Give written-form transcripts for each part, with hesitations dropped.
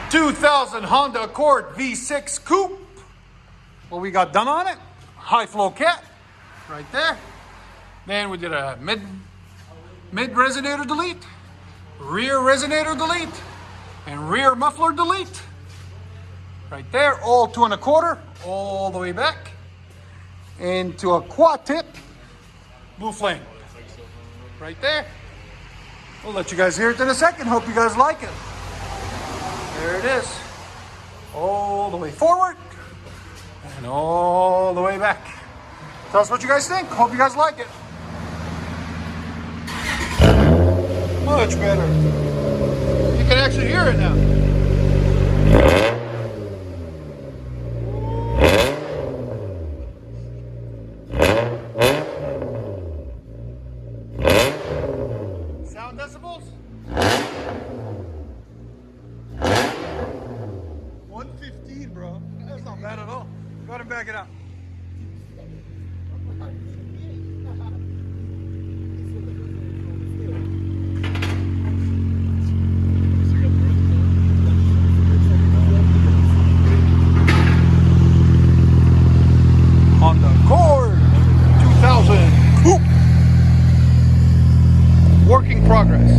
2000 Honda Accord V6 Coupe. What we got done on it? High flow cat, right there. Then we did a mid resonator delete, rear resonator delete, and rear muffler delete. Right there, all 2 1/4, all the way back into a quad tip blue flame. Right there. We'll let you guys hear it in a second. Hope you guys like it. There it is. All the way forward and all the way back. Tell us what you guys think. Hope you guys like it. Much better. You can actually hear it now. Sound decibels? 115, bro. That's not bad at all. Go ahead and back it up. Honda Accord 2000 Coupe. Working progress.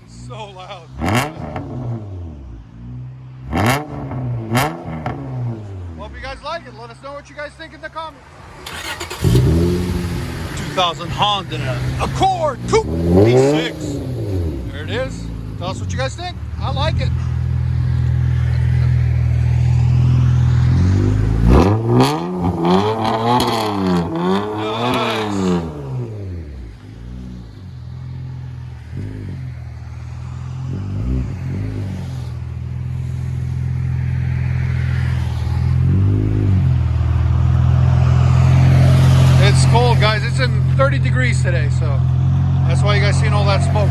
So loud. Hope you guys like it. Let us know what you guys think in the comments. 2000 Honda Accord Coupe V6. There it is. Tell us what you guys think. I like it. It's cold, guys. It's in 30 degrees today, so that's why you guys seen all that smoke.